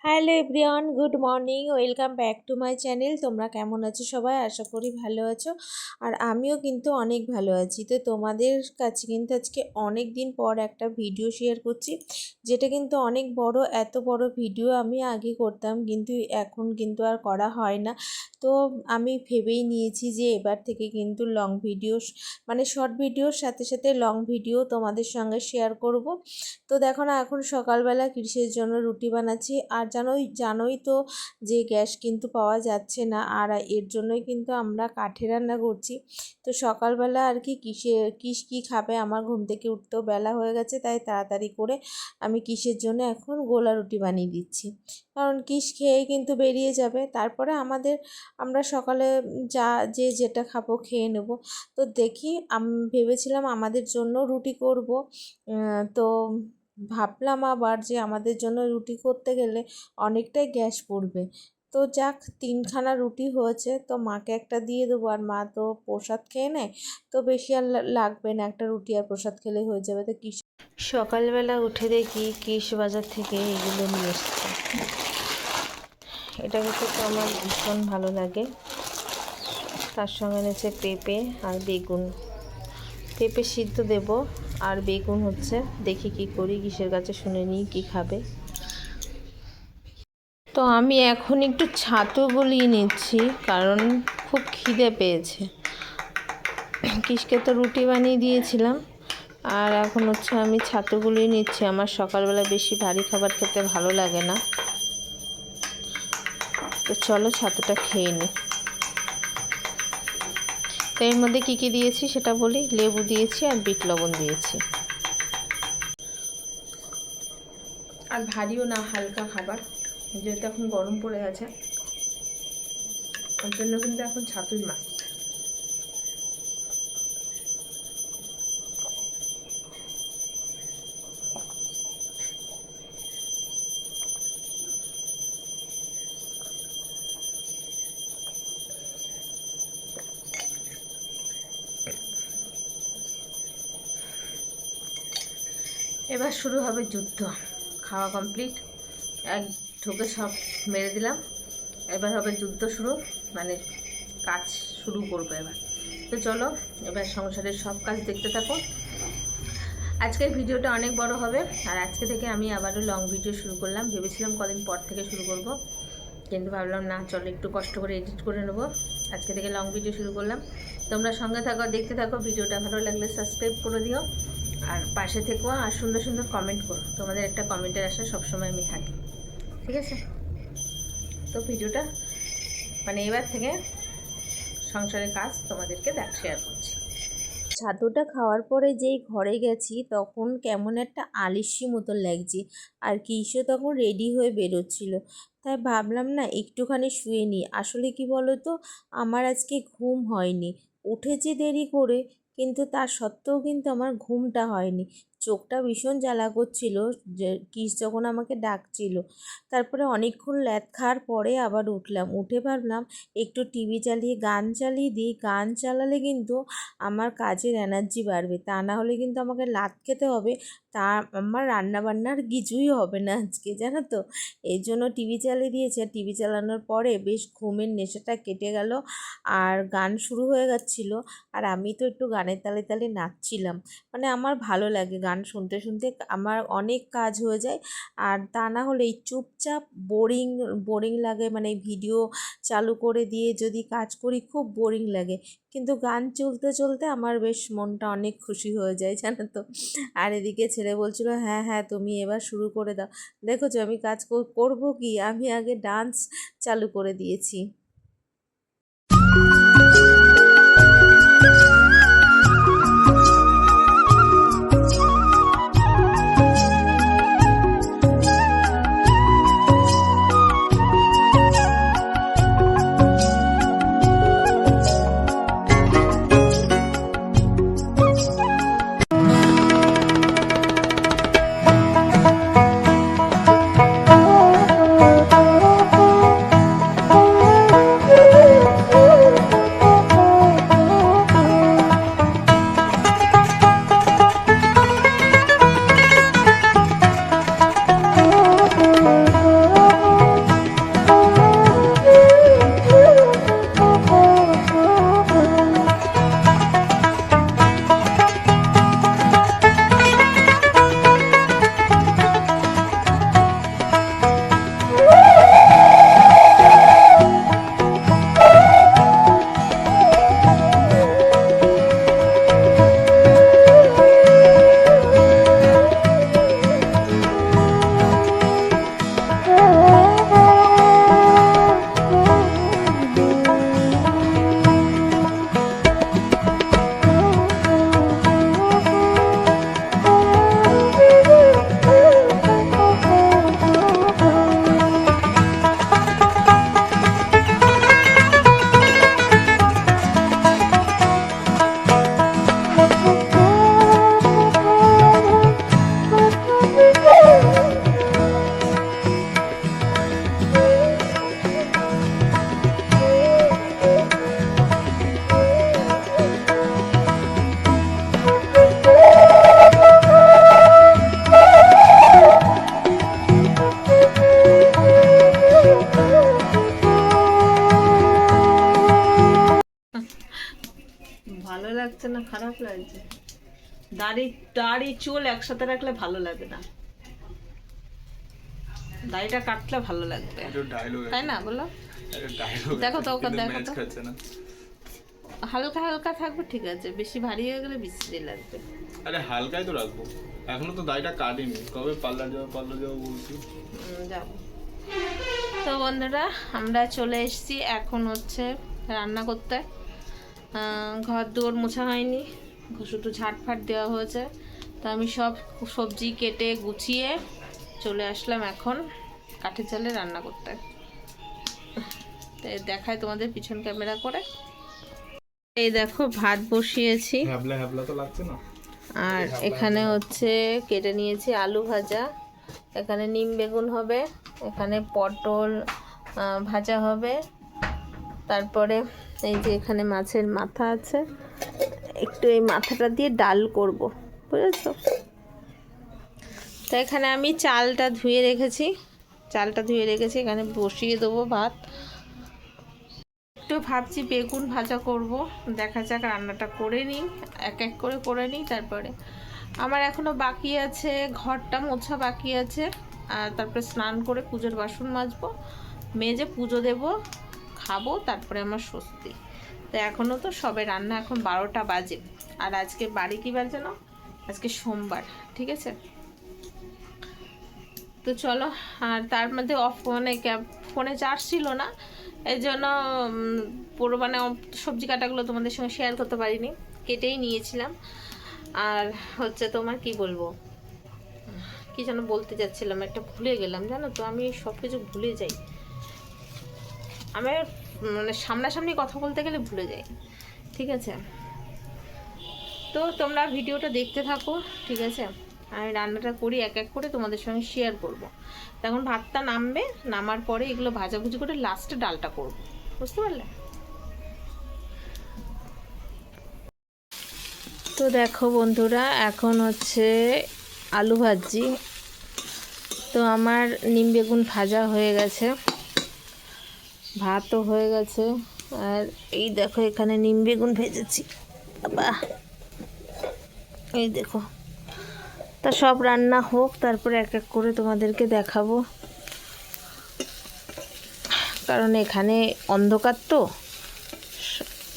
Hello everyone, good morning, welcome back to my channel. তোমরা কেমন আছো সবাই? আশা করি ভালো আছো। আর আমিও কিন্তু অনেক ভালো আছি। তো তোমাদের কাছে কিন্তু আজকে অনেক দিন পর একটা ভিডিও শেয়ার করছি, যেটা কিন্তু অনেক বড়। এত বড় ভিডিও আমি আগে করতাম, কিন্তু এখন কিন্তু আর করা হয় না। তো আমি ভেবেই নিয়েছি যে এবার থেকে কিন্তু লং ভিডিও, মানে শর্ট ভিডিওর সাথে সাথে লং ভিডিও তোমাদের সঙ্গে শেয়ার করব। তো দেখো না, এখন সকালবেলা কিসের জন্য রুটি বানাচ্ছি। আর জানোই তো যে গ্যাস কিন্তু পাওয়া যাচ্ছে না, আর এর জন্যই কিন্তু আমরা কাঠে রান্না করছি। তো সকালবেলা আর কি কী খাবে, আমার ঘুম থেকে উঠতেও বেলা হয়ে গেছে, তাই তাড়াতাড়ি করে আমি কিসের জন্য এখন গোলা রুটি বানিয়ে দিচ্ছি। কারণ খেয়েই কিন্তু বেরিয়ে যাবে, তারপরে আমরা সকালে যেটা খাবো খেয়ে নেব। তো দেখি, আমি ভেবেছিলাম আমাদের জন্য রুটি করব। তো ভাবলাম আবার যে আমাদের জন্য রুটি করতে গেলে অনেকটাই গ্যাস পড়বে। তো যাক, 3খানা রুটি হয়েছে, তো মাকে একটা দিয়ে দেবো। আর মা তো প্রসাদ খেয়ে নেয়, তো বেশি আর লাগবে না, একটা রুটি আর প্রসাদ খেলে হয়ে যাবে। তো সকালবেলা উঠে দেখি বাজার থেকে এগুলো নিয়ে এসছে। এটা খেতে আমার ভীষণ ভালো লাগে। তার সঙ্গে এনেছে পেঁপে আর বেগুন। পেঁপে সিদ্ধ দেব, আর বেগুন হচ্ছে, দেখি কি করি, কিসের কাছে শুনে নিই কি খাবে। তো আমি এখন একটু ছাতু গলিয়ে নিচ্ছি, কারণ খুব খিদে পেয়েছে। কিসকে তো রুটি বানিয়ে দিয়েছিলাম, আর এখন হচ্ছে আমি ছাতু গলিয়ে নিচ্ছি। আমার সকালবেলা বেশি ভারী খাবার খেতে ভালো লাগে না। তো চলো ছাতুটা খেয়ে নিই। তো এর মধ্যে কী কী দিয়েছি সেটা বলি। লেবু দিয়েছি আর বিট লবণ দিয়েছি। আর ভারীও না, হালকা খাবার, যেহেতু এখন গরম পড়ে গেছে, ওর জন্য কিন্তু এখন ছাতুই মাস্ট। এবার শুরু হবে যুদ্ধ। খাওয়া কমপ্লিট, এক ঢোকে সব মেরে দিলাম। এবার হবে যুদ্ধ শুরু, মানে কাজ শুরু করবো এবার। তো চলো, এবার সংসারের সব কাজ দেখতে থাকো। আজকের ভিডিওটা অনেক বড় হবে, আর আজকে থেকে আমি আবারও লং ভিডিও শুরু করলাম। ভেবেছিলাম কদিন পর থেকে শুরু করব, কিন্তু ভাবলাম না, চলো একটু কষ্ট করে এডিট করে নেবো। আজকে থেকে লং ভিডিও শুরু করলাম। তোমরা সঙ্গে থাকো, দেখতে থাকো। ভিডিওটা ভালো লাগলে সাবস্ক্রাইব করে দিও, আর পাশে থেকো, আর সুন্দর সুন্দর কমেন্ট করো। তোমাদের একটা কমেন্টের আশা সবসময় আমি থাকি, ঠিক আছে? তো ভিডিওটা, মানে এবার থেকে সংসারের কাজ তোমাদেরকে শেয়ার করছি। ছাতুটা খাওয়ার পরে যেই ঘরে গেছি, তখন কেমন একটা আলিস্যি মতো লাগছে। আর কিশো তখন রেডি হয়ে বেরোচ্ছিল, তাই ভাবলাম না একটুখানি শুয়ে নিই। আসলে কি বলো তো, আমার আজকে ঘুম হয়নি। উঠেছি দেরি করে, কিন্তু তার সত্ত্বেও কিন্তু আমার ঘুমটা হয়নি। চোখটা ভীষণ জ্বালা করছিল, যে কিস যখন আমাকে ডাকছিল। তারপরে অনেকক্ষণ ল্যাদ খাওয়ার পরে আবার উঠলাম। উঠে ভাবলাম একটু টিভি চালিয়ে গান চালিয়ে দিই। গান চালালে কিন্তু আমার কাজের এনার্জি বাড়বে, তা না হলে কিন্তু আমাকে লাত খেতে হবে। তা আমার রান্নাবান্নার কিছুই হবে না আজকে, জানো তো। এই জন্য টিভি চালিয়ে দিয়েছে। আর টিভি চালানোর পরে বেশ ঘুমের নেশাটা কেটে গেল, আর গান শুরু হয়ে যাচ্ছিল। আর আমি তো একটু গানের তালে তালে নাচছিলাম। মানে আমার ভালো লাগে গান শুনতে শুনতে, আমার অনেক কাজ হয়ে যায়। আর তা না হলে এই চুপচাপ বোরিং বোরিং লাগে, মানে ভিডিও চালু করে দিয়ে যদি কাজ করি খুব বোরিং লাগে। কিন্তু গান চলতে চলতে আমার বেশ মনটা অনেক খুশি হয়ে যায়, জানো তো। আর এদিকে ছেলে বলছিল, হ্যাঁ হ্যাঁ তুমি এবার শুরু করে দাও। দেখেছো আমি কাজ করবো কি, আমি আগে ডান্স চালু করে দিয়েছি। লাগছে না, খারাপ লাগছে। দাড়ি চুল একসাথে রাখলে ভালো লাগে না, দাড়িটা কাটলে ভালো লাগবে, তাই না বলো? দেখো তো ওকে, দেখো তো, হালকা হালকা থাকবে ঠিক আছে, বেশি ভারী হয়ে গেলে বিশ্রী লাগবে। আরে হালকাই তো রাখবো, এখনো তো দাড়িটা কাটিনি, কবে পার্লার যাবো বলছি। যাবো। তো বন্ধুরা আমরা চলে এসেছি, এখন হচ্ছে রান্না করতে। ঘর দুয়ার মোছা হয়নি, শুধু ঝাঁটফাট দেওয়া হয়েছে। তো আমি সব সবজি কেটে গুছিয়ে চলে আসলাম এখন কাঠের জালে রান্না করতে। দেখায় তোমাদের পিছন ক্যামেরা করে। এই দেখো ভাত বসিয়েছি, তো লাগছে না। আর এখানে হচ্ছে কেটে নিয়েছি আলু ভাজা, এখানে নিম বেগুন হবে, এখানে পটল ভাজা হবে, তারপরে এই যে এখানে মাছের মাথা আছে, একটু এই মাথাটা দিয়ে ডাল করব, বুঝেছো? তো এখানে আমি চালটা ধুয়ে রেখেছি, এখানে বসিয়ে দেবো ভাত। একটু ভাবছি বেগুন ভাজা করব, দেখা যাক, রান্নাটা করে নিই, এক এক করে নিই। তারপরে আমার এখনও বাকি আছে, ঘরটা মোছা বাকি আছে, আর তারপরে স্নান করে পুজোর বাসন মাজবো, মেজে পুজো দেব, খাবো, তারপরে আমার স্বস্তি। তো এখনও তো সবে রান্না, এখন 12টা বাজে, আর আজকে বাড়ি কী বাজে না, আজকে সোমবার, ঠিক আছে? তো চলো, আর তার মধ্যে ফোনে চার্জ ছিল না, এই জন্য পুরো মানে সবজি কাটাগুলো তোমাদের সঙ্গে শেয়ার করতে পারিনি, কেটেই নিয়েছিলাম। আর হচ্ছে তোমার কি বলবো, কি যেন বলতে যাচ্ছিলাম, একটা ভুলে গেলাম, জানো তো, আমি সব কিছু ভুলে যাই, আমি মানে সামনাসামনি কথা বলতে গেলে ভুলে যাই, ঠিক আছে? তো তোমরা ভিডিওটা দেখতে থাকো, ঠিক আছে? আমি রান্নাটা করি, এক এক করে তোমাদের সঙ্গে শেয়ার করব। তখন ভাতটা নামবে, নামার পরে এগুলো ভাজাভুজি করে লাস্টে ডালটা করব, বুঝতে পারলে? তো দেখো বন্ধুরা, এখন হচ্ছে আলু ভাজি। তো আমার নিম বেগুন ভাজা হয়ে গেছে, ভাতও হয়ে গেছে, আর এই দেখো এখানে নিম বেগুন ভেজেছি, বাহ, এই দেখো। তা সব রান্না হোক, তারপরে এক এক করে তোমাদেরকে দেখাবো, কারণ এখানে অন্ধকার তো,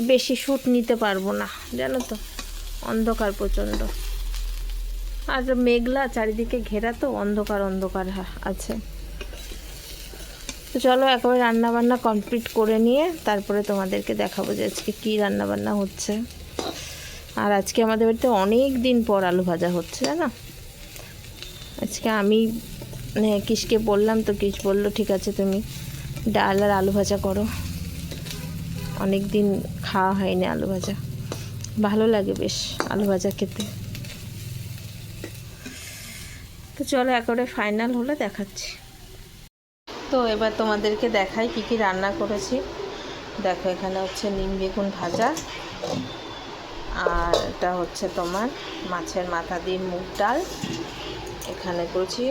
বেশি শ্যুট নিতে পারবো না, জানো তো, অন্ধকার প্রচণ্ড, আর মেঘলা চারিদিকে ঘেরা, তো অন্ধকার আছে। তো চলো একেবারে রান্নাবান্না কমপ্লিট করে নিয়ে তারপরে তোমাদেরকে দেখাবো যে আজকে কী রান্নাবান্না হচ্ছে। আর আজকে আমাদের বাড়িতে অনেক দিন পর আলু ভাজা হচ্ছে, জানো। আজকে আমি কিসকে বললাম, তো কিস বললো ঠিক আছে তুমি ডাল আর আলু ভাজা করো, অনেক দিন খাওয়া হয়নি আলু ভাজা, ভালো লাগে বেশ আলু ভাজা খেতে। তো চলো একেবারে ফাইনাল হলে দেখাচ্ছি। তো এবার তোমাদেরকে দেখাই কি কি রান্না করেছি। দেখো এখানে হচ্ছে নিম বেগুন ভাজা, আর এটা হচ্ছে তোমার মাছের মাথা দিয়ে মুগ ডাল, এখানে করেছি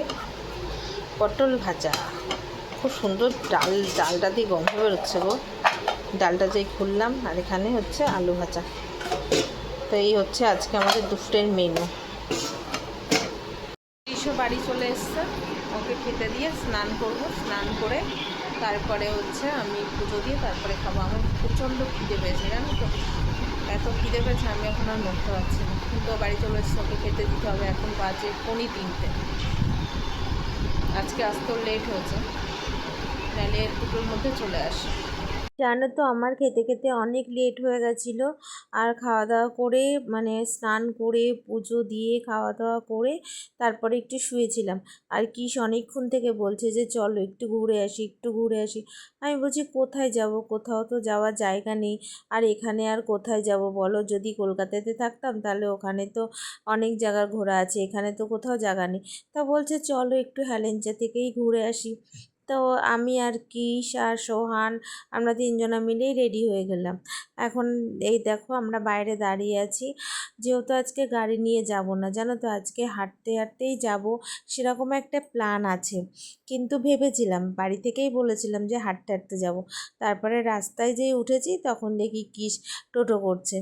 পটল ভাজা, খুব সুন্দর ডালটা দিয়ে গন্ধ বেরোচ্ছে গো, ডালটা যেই খুললাম, আর এখানে হচ্ছে আলু ভাজা। তো এই হচ্ছে আজকে আমাদের দুপুরের মেনু। বাড়ি চলে এসছে, ওকে খেতে দিয়ে স্নান করব, স্নান করে তারপরে হচ্ছে আমি পুজো দিয়ে তারপরে খাবো। আমার প্রচণ্ড খিদে পেয়েছে, জানো তো, এত খিদে পেয়েছে আমি এখন আর নড়তে পারছি না, কিন্তু বাড়ি চলে এসছে, ওকে খেতে দিতে হবে। এখন বাজে 2:45, আজকে আসতেও লেট হয়েছে, নাহলে 2টোর মধ্যে চলে আসে। জানো তো আমার খেতে খেতে অনেক লেট হয়ে গেছিলো, আর খাওয়া দাওয়া করে মানে স্নান করে পুজো দিয়ে খাওয়া দাওয়া করে তারপরে একটু শুয়েছিলাম। আর কিস অনেকক্ষণ থেকে বলছে যে চলো একটু ঘুরে আসি, একটু ঘুরে আসি। আমি বলছি কোথায় যাব, কোথাও তো যাওয়ার জায়গা নেই, আর এখানে আর কোথায় যাব বলো, যদি কলকাতাতে থাকতাম তাহলে ওখানে তো অনেক জায়গা ঘোরা আছে, এখানে তো কোথাও জায়গা নেই। তা বলছে চলো একটু হেলেঞ্চা থেকেই ঘুরে আসি। তো আমি আর কিস আর সোহান আমরা 3জনা মিলেই রেডি হয়ে গেলাম। এখন এই দেখো আমরা বাইরে দাঁড়িয়ে আছি, যেহেতু আজকে গাড়ি নিয়ে যাব না, জানো তো, আজকে হাঁটতে হাঁটতেই যাব সেরকম একটা প্ল্যান আছে। কিন্তু ভেবেছিলাম, বাড়ি থেকেই বলেছিলাম যে হাঁটতে হাঁটতে যাব, তারপরে রাস্তায় যেই উঠেছি তখন দেখি কিস টোটো করছে।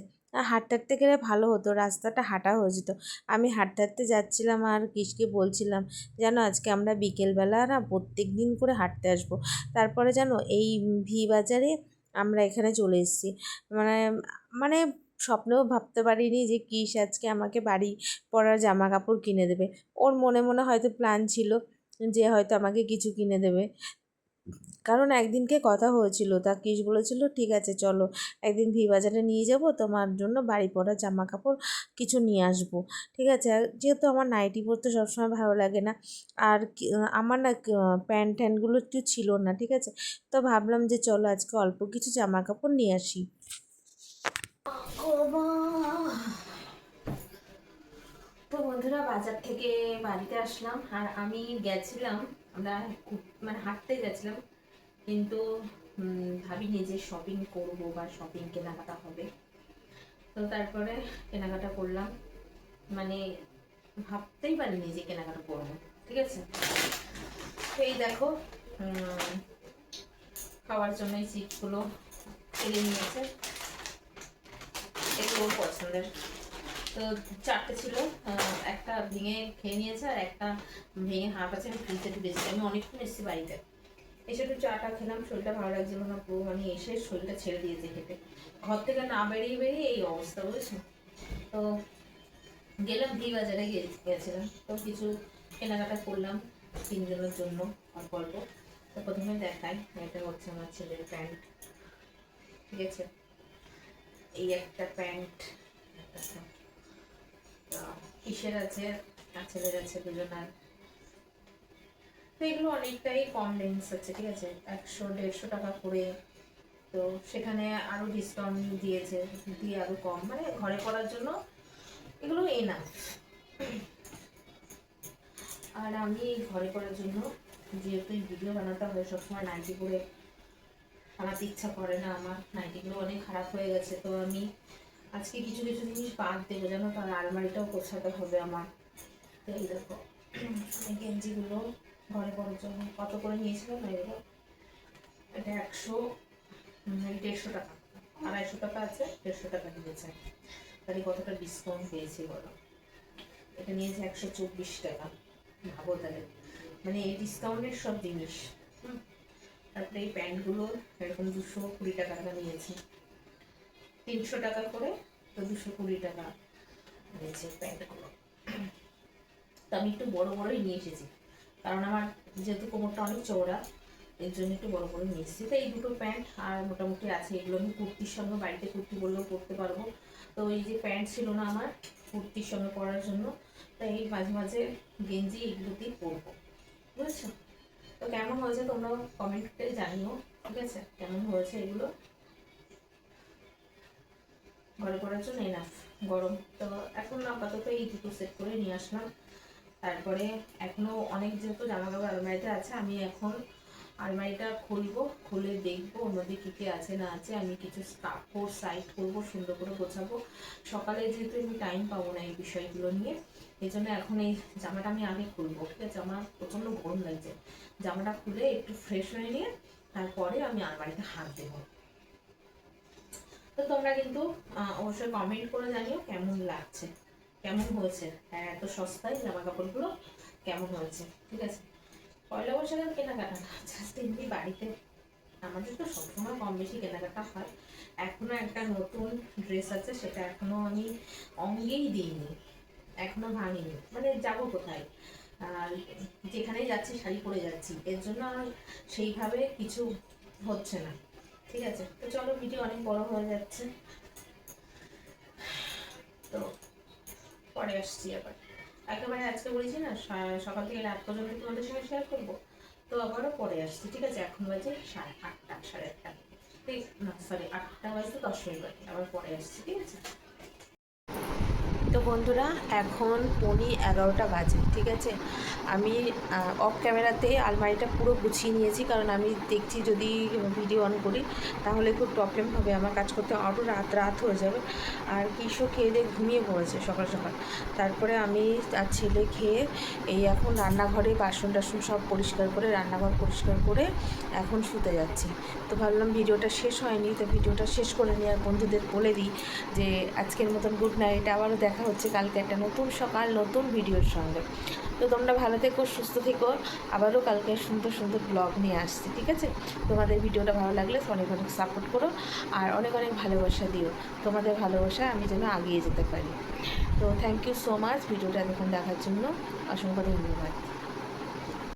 হাঁটতে হাঁটতে গেলে ভালো হতো, রাস্তাটা হাঁটা হয়ে যেত। আমি হাঁটতে হাঁটতে যাচ্ছিলাম আর কৃষকে বলছিলাম, জানো আজকে আমরা বিকেলবেলা না প্রত্যেক দিন করে হাঁটতে আসবো। তারপরে জানো এই ভি বাজারে আমরা এখানে চলে এসেছি। মানে মানে স্বপ্নেও ভাবতে পারিনি যে কৃষ আজকে আমাকে বাড়ি পরার জামা কাপড় কিনে দেবে। ওর মনে মনে হয়তো প্ল্যান ছিল যে হয়তো আমাকে কিছু কিনে দেবে, কারণ একদিনকে কথা হয়েছিল। তা কৃষ বলেছিল ঠিক আছে চলো একদিন ভি বাজারে নিয়ে যাব, তোমার জন্য বাড়ি পরা জামা কাপড় কিছু নিয়ে আসবো। ঠিক আছে, আর যেহেতু আমার নাইটি পরতে সবসময় ভালো লাগে না, আর আমার না প্যান্ট ট্যান্টগুলো একটু ছিল না, ঠিক আছে, তো ভাবলাম যে চলো আজকে অল্প কিছু জামা কাপড় নিয়ে আসি। তো বন্ধুরা, বাজার থেকে বাড়িতে আসলাম আর আমি গেছিলাম, আমরা মানে হাঁটতে গেছিলাম, কিন্তু ভাবিনি যে শপিং করব বা শপিং কেনাকাটা হবে। তো তারপরে কেনাকাটা করলাম, মানে ভাবতেই পারিনি যে কেনাকাটা করবো। ঠিক আছে, তো এই দেখো খাওয়ার জন্য এই চিপসগুলো কিনে নিয়েছে, এগুলো পছন্দের। তো চারটে ছিল, একটা ভেঙে খেয়ে নিয়েছে আর একটা ভেঙে হাফ আছে, আমি ফ্রিজে ঢুকেছি। আমি অনেকক্ষণ এসেছি বাড়িতে, এসে একটু চাটা খেলাম, শরীরটা ভালো লাগছিল না পুরো, মানে এসে শরীরটা ছেড়ে দিয়েছে খেতে। ঘর থেকে না বেরিয়ে বেরিয়ে এই অবস্থা, বুঝেছো। তো গেলাম ভি বাজারে, গেছিলাম, তো কিছু কেনাকাটা করলাম তিনজনের জন্য অল্প অল্প। তো প্রথমে দেখাই, এটা হচ্ছে আমার ছেলের প্যান্ট। ঠিক আছে, এই একটা প্যান্ট, কিসের আছে আর ছেলের আছে দুজনার। তো এগুলো অনেকটাই কম রেঞ্জ আছে, ঠিক আছে, 100-150 টাকা করে। তো সেখানে আরো ডিসকাউন্ট দিয়েছে, দিয়ে আরো কম, মানে ঘরে পড়ার জন্য এগুলো এনাফ। আর আমি ঘরে পড়ার জন্য, যেহেতু ভিডিও বানাতে হয় সবসময় নাইটি পরে বানাতে ইচ্ছা করে না, আমার নাইটিগুলো অনেক খারাপ হয়ে গেছে। তো আমি আজকে কিছু কিছু জিনিস বাদ দেবো, যেন তার আলমারিটাও গোছাতে হবে আমার। তো এই দেখো গেঞ্জিগুলো ঘরে পড়ার জন্য কত করে নিয়েছিলাম না, এগুলো এটা 150 টাকা, 250 টাকা আছে, 150 টাকা দিয়েছে। তাহলে কতটা ডিসকাউন্ট পেয়েছি বলো। এটা নিয়েছে 124 টাকা, ভাবো তাহলে, মানে এই ডিসকাউন্টের সব জিনিস। তারপরে এই প্যান্টগুলো এরকম 220 টাকা নিয়েছে, 300 টাকা করে, তো 220 টাকা নিয়েছে প্যান্টগুলো। তো আমি একটু বড় বড়ই নিয়ে এসেছি, কারণ আমার যেহেতু কোমরটা অনেক চওড়া, এর জন্য একটু বড় বড় নিয়ে এসেছি। তো এই দুটো প্যান্ট আর মোটামুটি আছে, এগুলো আমি কুর্তির সঙ্গে বাড়িতে কুর্তি বললেও পরতে পারবো। তো এই যে প্যান্ট ছিল না আমার কুর্তির সঙ্গে পরার জন্য, তাই এই মাঝে মাঝে গেঞ্জি এগুলোতেই পরবো, বুঝেছো। তো কেমন হয়েছে তোমরা কমেন্টে জানিও, ঠিক আছে, কেমন হয়েছে এগুলো ঘরে পড়ার জন্য এনাফ। গরম তো এখন আপাতত এই দুটো সেট করে নিয়ে আসলাম। তারপরে এখনো অনেক যেহেতু জামা কাপড় আলমারিতে আছে, আমি এখন আলমারিটা খুলবো, খুলে দেখবো ওর মধ্যে কী কী আছে না আছে। আমি কিছু কাপড় সাইড করবো, সুন্দর করে গোছাবো। সকালে যেহেতু আমি টাইম পাবো না এই বিষয়গুলো নিয়ে, এই জন্য এখন এই জামাটা আমি আগে খুলবো, ঠিক আছে। আমার প্রচণ্ড গরম লাগছে, জামাটা খুলে একটু ফ্রেশ হয়ে নিয়ে তারপরে আমি আলমারিতে হাত দেবো। তো তোমরা কিন্তু অবশ্যই কমেন্ট করে জানিও কেমন লাগছে, কেমন হয়েছে, হ্যাঁ এত সস্তায় জামা কাপড়গুলো কেমন হয়েছে, ঠিক আছে। পয়লা বৈশাখের কেনাকাটা না, জাস্ট এমনি বাড়িতে আমাদের তো সবসময় কম বেশি কেনাকাটা হয়। এখনো একটা নতুন ড্রেস আছে, সেটা এখনো আমি অঙ্গেই দিইনি, এখনো ভাঙিনি, মানে যাবো কোথায়, আর যেখানেই যাচ্ছি শাড়ি পরে যাচ্ছি, এর জন্য আর সেইভাবে কিছু হচ্ছে না, ঠিক আছে। তো চলো, ভিডিও অনেক বড় হয়ে যাচ্ছে, তো পরে আসছি আবার। একেবারে আজকে বলেছি না সকাল থেকে রাত পর্যন্ত তোমাদের সঙ্গে শেয়ার করবো, তো আবারও পরে আসছি, ঠিক আছে। এখন বাজে 8:30, 8:30, ঠিক না, সরি 8টা বাজতে 10 মিনিট বাকি, আবার পরে আসছি, ঠিক আছে। তো তো বন্ধুরা এখন 11:15 বাজে, ঠিক আছে। আমি অফ ক্যামেরাতে আলমারিটা পুরো গুছিয়ে নিয়েছি, কারণ আমি দেখছি যদি ভিডিও অন করি তাহলে খুব প্রবলেম হবে, আমার কাজ করতে আরও রাত হয়ে যাবে। আর কিশো খেয়ে দিয়ে ঘুমিয়ে পড়েছে সকাল সকাল। তারপরে আমি আর ছেলে খেয়ে এই এখন রান্নাঘরে বাসন টাসন সব পরিষ্কার করে, রান্নাঘর পরিষ্কার করে এখন শুতে যাচ্ছি। তো ভাবলাম ভিডিওটা শেষ হয়নি, তো ভিডিওটা শেষ করে নিয়ে আর বন্ধুদের বলে দিই যে আজকের মতন গুড নাইট। আবারও দেখা হচ্ছে কালকে একটা নতুন সকাল নতুন ভিডিওর সঙ্গে। তো তোমরা ভালো থেকো, সুস্থ থেকো, আবারও কালকে সুন্দর সুন্দর ব্লগ নিয়ে আসছি, ঠিক আছে। তোমাদের ভিডিওটা ভালো লাগলে অনেক অনেক সাপোর্ট করো আর অনেক অনেক ভালোবাসা দিও। তোমাদের ভালোবাসা আমি যেন এগিয়ে যেতে পারি। তো থ্যাংক ইউ সো মাচ ভিডিওটা এখন দেখার জন্য, অসংখ্য ধন্যবাদ।